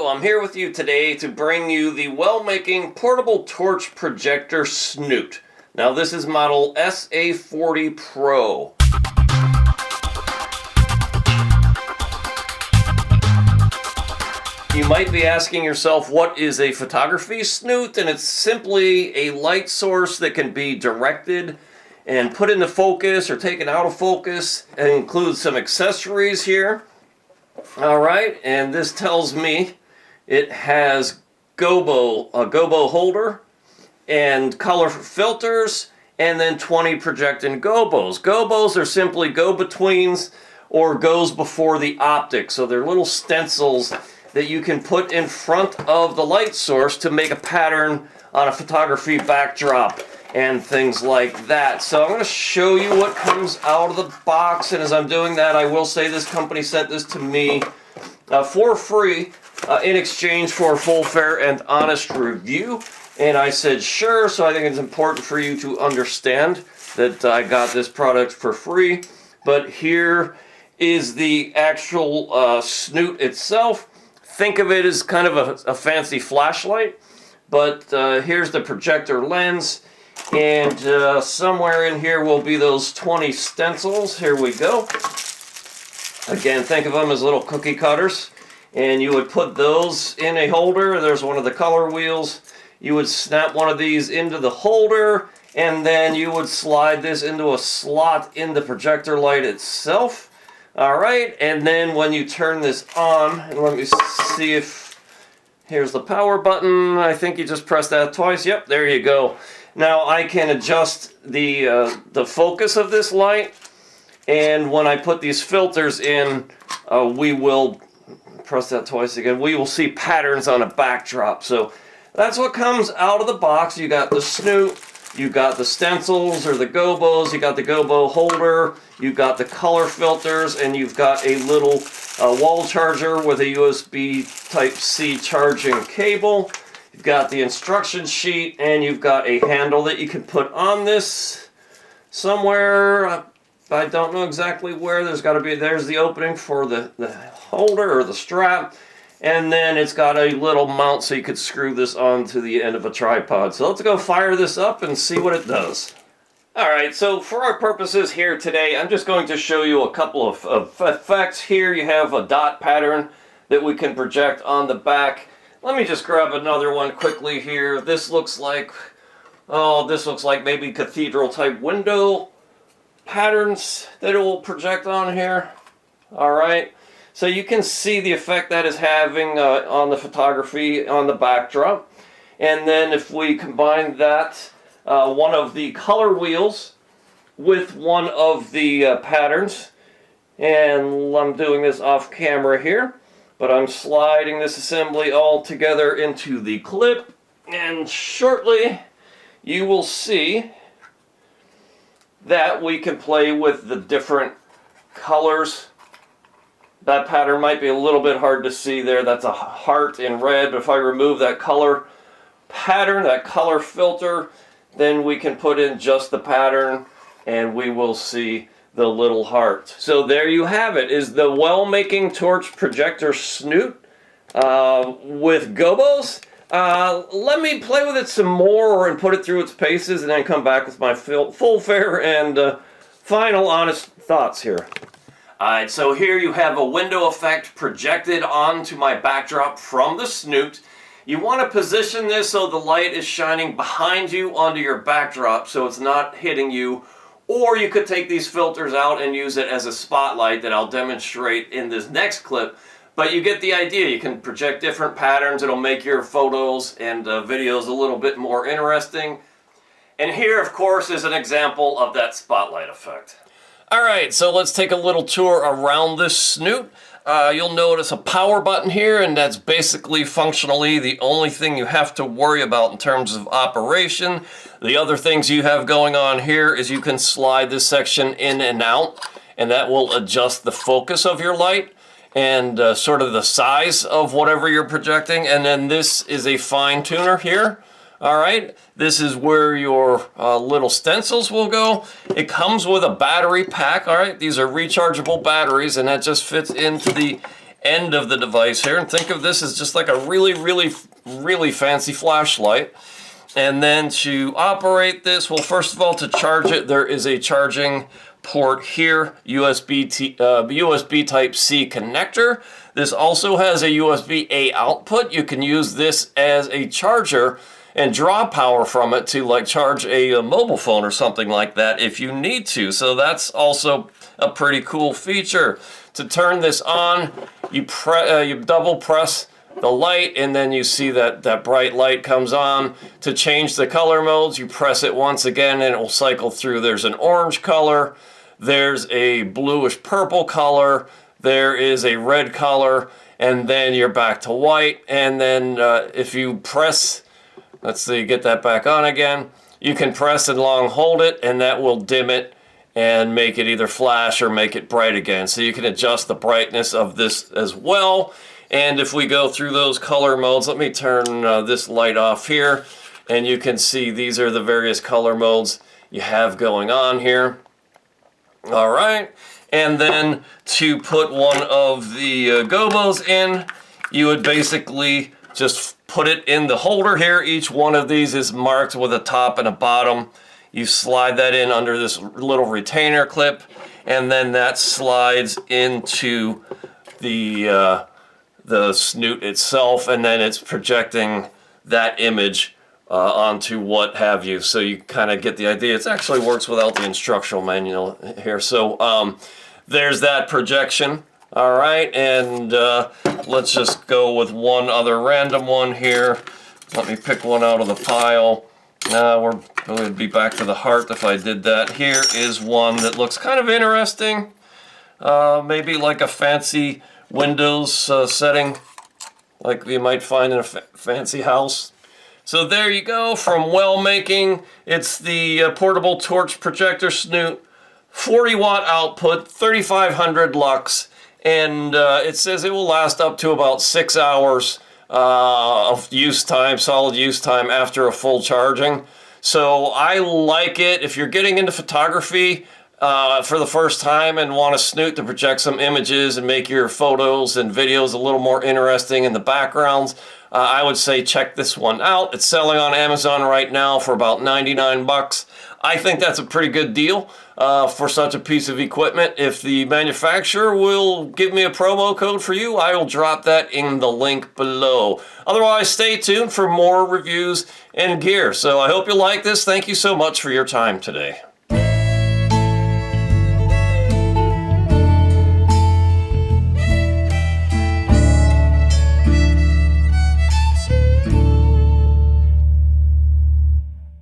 Hello, I'm here with you today to bring you the WELLMAKING portable torch projector Snoot. Now this is model SA40 Pro. You might be asking yourself, what is a photography snoot? And it's simply a light source that can be directed and put into focus or taken out of focus. It includes some accessories here. Alright, and this tells me it has a gobo holder and color filters, and then 20 projecting gobos. Gobos are simply go-betweens or goes before the optic. So they're little stencils that you can put in front of the light source to make a pattern on a photography backdrop and things like that. So I'm going to show you what comes out of the box, and as I'm doing that, I will say this company sent this to me for free in exchange for a full, fair, and honest review. And I said sure, so I think it's important for you to understand that I got this product for free. But here is the actual snoot itself. Think of it as kind of a fancy flashlight, but here's the projector lens. And somewhere in here will be those 20 stencils. Here we go. Again, think of them as little cookie cutters. And you would put those in a holder. There's one of the color wheels. You would snap one of these into the holder, and then you would slide this into a slot in the projector light itself. Alright, and then when you turn this on, and let me see if... Here's the power button. I think you just press that twice. Yep, there you go. Now I can adjust the focus of this light, and when I put these filters in, we will press that twice again. We will see patterns on a backdrop. So that's what comes out of the box. You got the snoot, you got the stencils or the gobos, you got the gobo holder, you got the color filters, and you've got a little wall charger with a USB Type-C charging cable. You've got the instruction sheet, and you've got a handle that you can put on this somewhere. I don't know exactly where. There's the opening for the holder or the strap, and then it's got a little mount so you could screw this onto the end of a tripod. So let's go fire this up and see what it does. Alright, so for our purposes here today, I'm just going to show you a couple of effects. Here you have a dot pattern that we can project on the back. Let me just grab another one quickly here. This looks like maybe cathedral type window patterns that it will project on here. Alright, so you can see the effect that is having on the photography on the backdrop. And then if we combine that, one of the color wheels with one of the patterns, and I'm doing this off camera here, but I'm sliding this assembly all together into the clip, and shortly you will see that we can play with the different colors. That pattern might be a little bit hard to see there. That's a heart in red, but if I remove that color pattern, that color filter, then we can put in just the pattern and we will see the little heart. So there you have it, is the WELLMAKING torch projector snoot with gobos. Let me play with it some more and put it through its paces, and then come back with my full, fair, and final honest thoughts here. Alright, so here you have a window effect projected onto my backdrop from the snoot. You want to position this so the light is shining behind you onto your backdrop so it's not hitting you. Or you could take these filters out and use it as a spotlight that I'll demonstrate in this next clip. But you get the idea. You can project different patterns. It'll make your photos and videos a little bit more interesting. And here, of course, is an example of that spotlight effect. Alright, so let's take a little tour around this snoot. You'll notice a power button here, and that's basically functionally the only thing you have to worry about in terms of operation. The other things you have going on here is you can slide this section in and out, and that will adjust the focus of your light and sort of the size of whatever you're projecting. And then this is a fine tuner here. Alright, this is where your little stencils will go. It comes with a battery pack. Alright, these are rechargeable batteries, and that just fits into the end of the device here, and think of this as just like a really fancy flashlight. And then to operate this, well, first of all, to charge it, there is a charging port here, USB Type-C connector. This also has a USB-A output. You can use this as a charger and draw power from it to like charge a mobile phone or something like that if you need to. So that's also a pretty cool feature. To turn this on, you double press the light, and then you see that bright light comes on. To change the color modes, you press it once again and it will cycle through. There's an orange color, there's a bluish purple color, there is a red color, and then you're back to white. And then if you press, let's see, get that back on again, you can press and long hold it, and that will dim it and make it either flash or make it bright again. So you can adjust the brightness of this as well. And if we go through those color modes, let me turn this light off here, and you can see these are the various color modes you have going on here. All right, and then to put one of the gobos in, you would basically just put it in the holder here. Each one of these is marked with a top and a bottom. You slide that in under this little retainer clip, and then that slides into the snoot itself, and then it's projecting that image onto what have you. So you kind of get the idea. It actually works without the instructional manual here. So there's that projection. All right, and let's just go with one other random one here. Let me pick one out of the pile. We'd be back to the heart if I did that. Here is one that looks kind of interesting. Maybe like a fancy Windows setting, like you might find in a fancy house. So there you go, from WELLMAKING. It's the portable torch projector Snoot, 40-watt output, 3500 lux, and it says it will last up to about 6 hours of use time, solid use time after a full charging. So I like it. If you're getting into photography for the first time and want a Snoot to project some images and make your photos and videos a little more interesting in the backgrounds, I would say check this one out. It's selling on Amazon right now for about 99 bucks. I think that's a pretty good deal for such a piece of equipment. If the manufacturer will give me a promo code for you, I will drop that in the link below. Otherwise, stay tuned for more reviews and gear. So I hope you like this. Thank you so much for your time today.